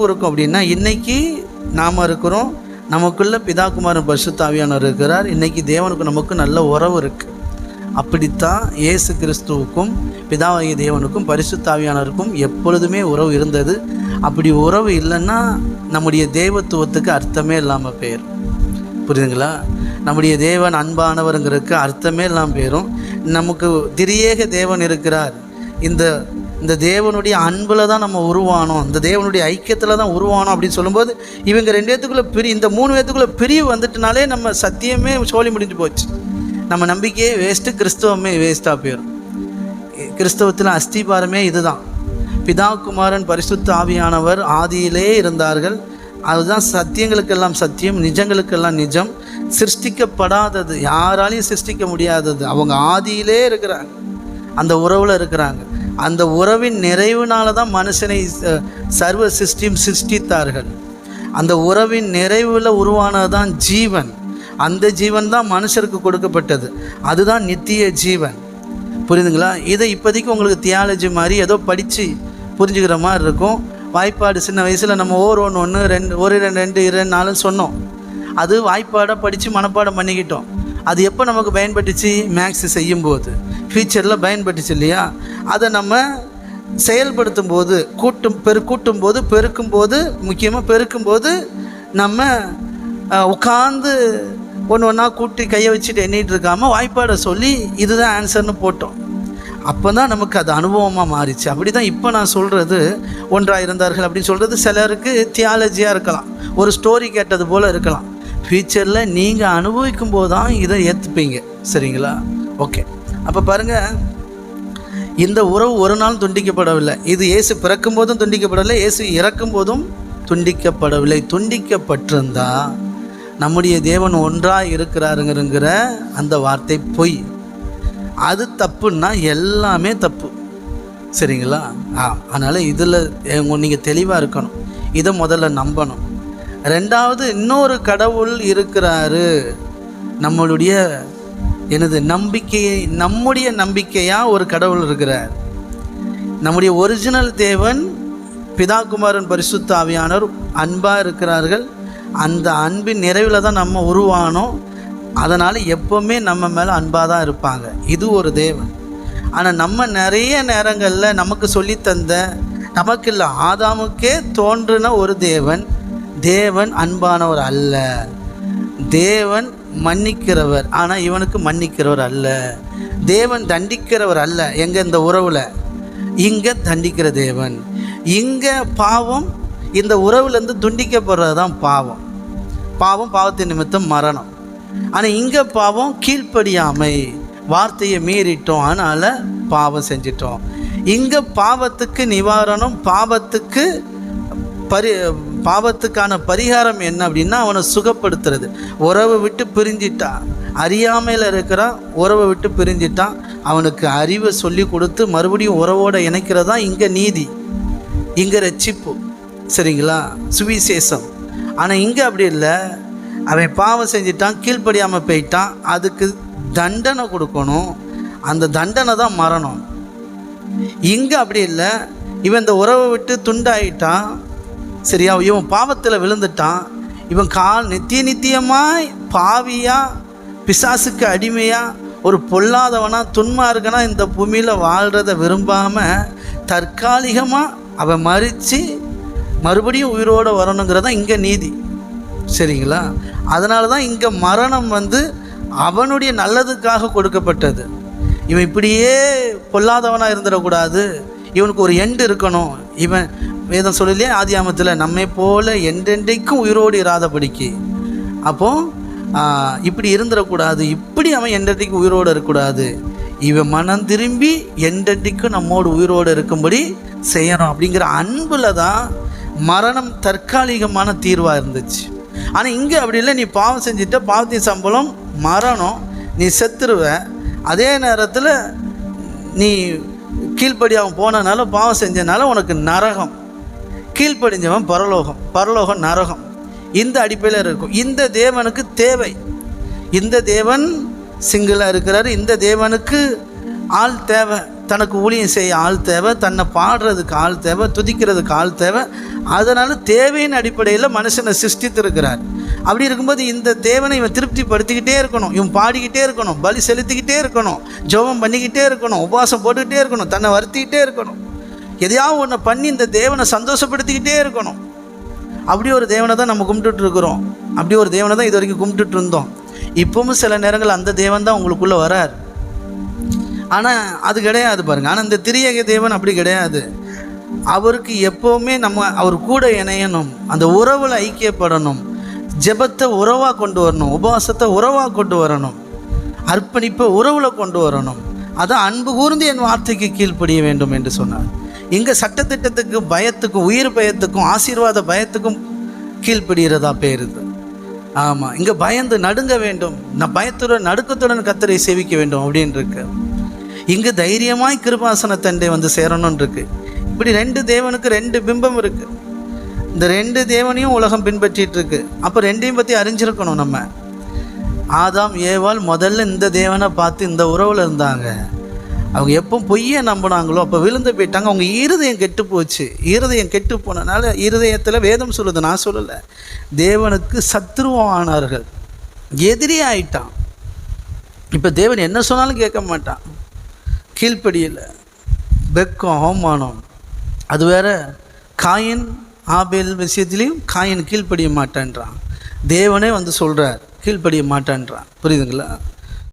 இருக்கும் அப்படின்னா இன்னைக்கு நாம் இருக்கிறோம், நமக்குள்ள பிதாகுமாரன் பரிசுத்த ஆவியானவர் இருக்கிறார். இன்னைக்கு தேவனுக்கு நமக்கு நல்ல உறவு இருக்குது. அப்படித்தான் இயேசு கிறிஸ்துவுக்கும் பிதாவாகிய தேவனுக்கும் பரிசுத்த ஆவியானவருக்கும் எப்பொழுதுமே உறவு இருந்தது. அப்படி உறவு இல்லைன்னா நம்முடைய தேவத்துவத்துக்கு அர்த்தமே இல்லாமல் போயிடும். புரியுதுங்களா? நம்முடைய தேவன் அன்பானவருங்கிறதுக்கு அர்த்தமே இல்லாமல் போயிடும். நமக்கு திரியேக தேவன் இருக்கிறார். இந்த தேவனுடைய அன்பில் தான் நம்ம உருவானோம், இந்த தேவனுடைய ஐக்கியத்தில் தான் உருவானோம் அப்படின்னு சொல்லும்போது இவங்க ரெண்டு பேத்துக்குள்ளே இந்த 3 பேத்துக்குள்ளே பிரிவு வந்துட்டுனாலே நம்ம சத்தியமே சோழி முடிஞ்சு போச்சு. நம்ம நம்பிக்கையே வேஸ்ட்டு, கிறிஸ்தவமே வேஸ்ட்டாக போயிடும். கிறிஸ்தவத்தில் அஸ்திபாரமே இதுதான். பிதா குமாரன் பரிசுத்த ஆவியானவர் ஆதியிலே இருந்தார்கள். அதுதான் சத்தியங்களுக்கெல்லாம் சத்தியம், நிஜங்களுக்கெல்லாம் நிஜம். சிருஷ்டிக்கப்படாதது, யாராலையும் சிருஷ்டிக்க முடியாதது. அவங்க ஆதியிலே இருக்கிறாங்க, அந்த உறவில் இருக்கிறாங்க. அந்த உறவின் நிறைவுனால தான் மனுஷனை சர்வ சிருஷ்டியும் சிருஷ்டித்தார்கள். அந்த உறவின் நிறைவில் உருவானது தான் ஜீவன். அந்த ஜீவன் தான் மனுஷருக்கு கொடுக்கப்பட்டது. அதுதான் நித்திய ஜீவன். புரியுதுங்களா? இதை இப்போதைக்கு உங்களுக்கு தியாலஜி மாதிரி ஏதோ படித்து புரிஞ்சுக்கிற மாதிரி இருக்கும். வாய்ப்பாடு சின்ன வயசில் நம்ம 1 1 2 1 2 2 4 சொன்னோம். அது வாய்ப்பாடாக படித்து மனப்பாடம் பண்ணிக்கிட்டோம். அது எப்போ நமக்கு பயன்பட்டுச்சு? மேக்ஸ் செய்யும்போது, ஃபியூச்சரில் பயன்பட்டுச்சு இல்லையா? அதை நம்ம செயல்படுத்தும் போது, கூட்டும்போது, பெருக்கும்போது, முக்கியமாக பெருக்கும்போது நம்ம உட்காந்து ஒன்று ஒன்றா கூட்டி கையை வச்சுட்டு எண்ணிட்டு இருக்காமல் வாய்ப்பாடை சொல்லி இதுதான் ஆன்சர்னு போட்டோம். அப்போ தான் நமக்கு அது அனுபவமாக மாறிச்சு. அப்படி தான் இப்போ நான் சொல்கிறது ஒன்றாக இருந்தார்கள் அப்படின்னு சொல்கிறது சிலருக்கு தியாலஜியாக இருக்கலாம், ஒரு ஸ்டோரி கேட்டது போல் இருக்கலாம். ஃபியூச்சரில் நீங்கள் அனுபவிக்கும் போது தான் இதை ஏற்றுப்பீங்க. சரிங்களா? ஓகே. அப்போ பாருங்கள், இந்த உறவு ஒரு நாள் துண்டிக்கப்படவில்லை. இது இயேசு பிறக்கும் போதும் துண்டிக்கப்படவில்லை, இயேசு இறக்கும் போதும் துண்டிக்கப்படவில்லை. துண்டிக்கப்பட்டிருந்தா நம்முடைய தேவன் ஒன்றாக இருக்கிறாருங்கிற அந்த வார்த்தை பொய். அது தப்புன்னா எல்லாமே தப்பு. சரிங்களா? அதனால் இதில் நீங்கள் தெளிவாக இருக்கணும். இதை முதல்ல நம்பணும். ரெண்டாவது, இன்னொரு கடவுள் இருக்கிறாரு. நம்மளுடைய நம்முடைய நம்பிக்கையாக ஒரு கடவுள் இருக்கிறார். நம்முடைய ஒரிஜினல் தேவன் பிதாகுமாரன் பரிசுத்த ஆவியானவர் அன்பாக இருக்கிறார்கள். அந்த அன்பின் நிறைவில் தான் நம்ம உருவானோம். அதனால் எப்போவுமே நம்ம மேலே அன்பாக தான் இருப்பாங்க. இது ஒரு தேவன். ஆனால் நம்ம நிறைய நேரங்களில் நமக்கு சொல்லித்தந்த, நமக்கு இல்லை, ஆதாமுக்கே தோன்றின ஒரு தேவன் அன்பானவர் அல்ல. தேவன் மன்னிக்கிறவர், ஆனால் இவனுக்கு மன்னிக்கிறவர் அல்ல. தேவன் தண்டிக்கிறவர் அல்ல. எங்கே? இந்த உறவில். இங்கே தண்டிக்கிற தேவன். இங்கே பாவம், இந்த உறவுலேருந்து துண்டிக்கப்படுறது தான் பாவம். பாவத்தின் நிமித்தம் மரணம். ஆனால் இங்கே பாவம் கீழ்ப்படியாமை, வார்த்தையை மீறிட்டோம், அதனால் பாவம் செஞ்சிட்டோம். இங்கே பாவத்துக்கு நிவாரணம், பாவத்துக்கான பரிகாரம் என்ன அப்படின்னா அவனை சுகப்படுத்துறது. உறவை விட்டு பிரிஞ்சிட்டான், அறியாமையில் இருக்கிறான், உறவை விட்டு பிரிஞ்சிட்டான். அவனுக்கு அறிவை சொல்லி கொடுத்து மறுபடியும் உறவோடு இணைக்கிறது தான் இங்கே நீதி, இங்கே ரட்சிப்பு. சரிங்களா? சுவிசேஷம். ஆனால் இங்கே அப்படி இல்லை. அவன் பாவம் செஞ்சிட்டான், கீழ்ப்படியாமல் போயிட்டான், அதுக்கு தண்டனை கொடுக்கணும். அந்த தண்டனை தான் மரணம். இங்கே அப்படி இல்லை. இவன் இந்த உறவை விட்டு துண்டாயிட்டான். சரியா? இவன் பாவத்தில் விழுந்துட்டான். இவன் நித்தியமாய் பாவியாக, பிசாசுக்கு அடிமையாக, ஒரு பொல்லாதவனாக, துன்மார்க்கனா இந்த பூமியில் வாழ்கிறத விரும்பாமல் தற்காலிகமாக அவன் மறித்து மறுபடியும் உயிரோடு வரணுங்கிறதான் இங்கே நீதி. சரிங்களா? அதனால தான் இங்கே மரணம் அவனுடைய நல்லதுக்காக கொடுக்கப்பட்டது. இவன் இப்படியே பொல்லாதவனாக இருந்துடக்கூடாது, இவனுக்கு ஒரு எண்டு இருக்கணும். இவன் வேதம் சொல்லலையே ஆதியாமத்தில், நம்மை போல என்றென்றைக்கும் உயிரோடு இராதபடிக்கு. அப்போது இப்படி இருந்துடக்கூடாது, இப்படி அவன் என்றென்றைக்கும் உயிரோடு இருக்கக்கூடாது. இவன் மனம் திரும்பி என்றென்றைக்கும் நம்மோடு உயிரோடு இருக்கும்படி செய்யணும். அப்படிங்கிற அன்பில் தான் மரணம் தற்காலிகமான தீர்வாக இருந்துச்சு. ஆனால் இங்கே அப்படி இல்லை. நீ பாவம் செஞ்சுட்ட, பாவத்தின் சம்பளம் மரணம், நீ செத்துருவ. அதே நேரத்தில் நீ கீழ்ப்படியாகவும் போனனால, பாவம் செஞ்சனால உனக்கு நரகம். கீழ்ப்படிஞ்சவன் பரலோகம் நரகம். இந்த அடிப்படையில் இருக்கும். இந்த தேவனுக்கு தேவை. இந்த தேவன் சிங்கிளாக இருக்கிறாரு. இந்த தேவனுக்கு ஆள் தேவை, தனக்கு ஊழியம் செய்ய ஆள் தேவை, தன்னை பாடுறதுக்கு ஆள் தேவை, துதிக்கிறதுக்கு ஆள் தேவை. அதனால் தேவையின் அடிப்படையில் மனுஷனை சிருஷ்டித்திருக்கிறார். அப்படி இருக்கும்போது இந்த தேவனை இவன் திருப்திப்படுத்திக்கிட்டே இருக்கணும், இவன் பாடிக்கிட்டே இருக்கணும், பலி செலுத்திக்கிட்டே இருக்கணும், ஜெபம் பண்ணிக்கிட்டே இருக்கணும், உபவாசம் போட்டுக்கிட்டே இருக்கணும், தன்னை வருத்திக்கிட்டே இருக்கணும், எதையாவது ஒன்று பண்ணி இந்த தேவனை சந்தோஷப்படுத்திக்கிட்டே இருக்கணும். அப்படி ஒரு தேவனை தான் நம்ம கும்பிட்டுட்டு இருக்கிறோம். அப்படி ஒரு தேவனை தான் இது வரைக்கும் கும்பிட்டுட்டு இருந்தோம். இப்பவும் சில நேரங்கள் அந்த தேவன் தான் உங்களுக்குள்ளே வரார். ஆனால் அது கிடையாது பாருங்கள். ஆனால் இந்த திரியேக தேவன் அப்படி கிடையாது. அவருக்கு எப்போவுமே நம்ம அவர் கூட இணையணும், அந்த உறவில் ஐக்கியப்படணும், ஜெபத்தை உறவாக கொண்டு வரணும், உபவாசத்தை உறவாக கொண்டு வரணும், அர்ப்பணிப்பை உறவில் கொண்டு வரணும். அதான் அன்பு கூர்ந்து என் வார்த்தைக்கு கீழ்ப்படிய வேண்டும் என்று சொன்னார். இங்கே சட்டத்திட்டத்துக்கு பயத்துக்கும் உயிர் பயத்துக்கும் ஆசீர்வாத பயத்துக்கும் கீழ்ப்படுகிறதா பேருது. ஆமாம், இங்கே பயந்து நடுங்க வேண்டும், நான் பயத்துடன் நடுக்கத்துடன் கர்த்தரை சேவிக்க வேண்டும் அப்படின்னு இருக்கு. இங்கே தைரியமாய் கிருபாசனத்தண்டை வந்து சேரணும்னு இருக்கு. இப்படி ரெண்டு தேவனுக்கு ரெண்டு பிம்பம் இருக்குது. இந்த ரெண்டு தேவனையும் உலகம் பின்பற்றிட்டு இருக்கு. அப்போ ரெண்டையும் பற்றி அறிஞ்சிருக்கணும் நம்ம. ஆதாம் ஏவாள் முதல்ல இந்த தேவனை பார்த்து இந்த உறவில் இருந்தாங்க. அவங்க எப்போ பொய்யை நம்பினாங்களோ அப்போ விழுந்து போயிட்டாங்க. அவங்க இருதயம் கெட்டு போச்சு. இருதயம் கெட்டு போனனால இருதயத்தில் வேதம் சொல்லுது, நான் சொல்லலை, தேவனுக்கு சத்ருவானார்கள், எதிரி ஆயிட்டான். இப்போ தேவன் என்ன சொன்னாலும் கேட்க மாட்டான், கீழ்ப்படியில் வெக்கம் அவமானம். அது வேற, காயின் ஆபேல் விஷயத்துலேயும் காயின் கீழ்ப்படிய மாட்டேன்றான். தேவனே வந்து சொல்கிறார் கீழ்ப்படிய மாட்டேன்றான். புரியுதுங்களா?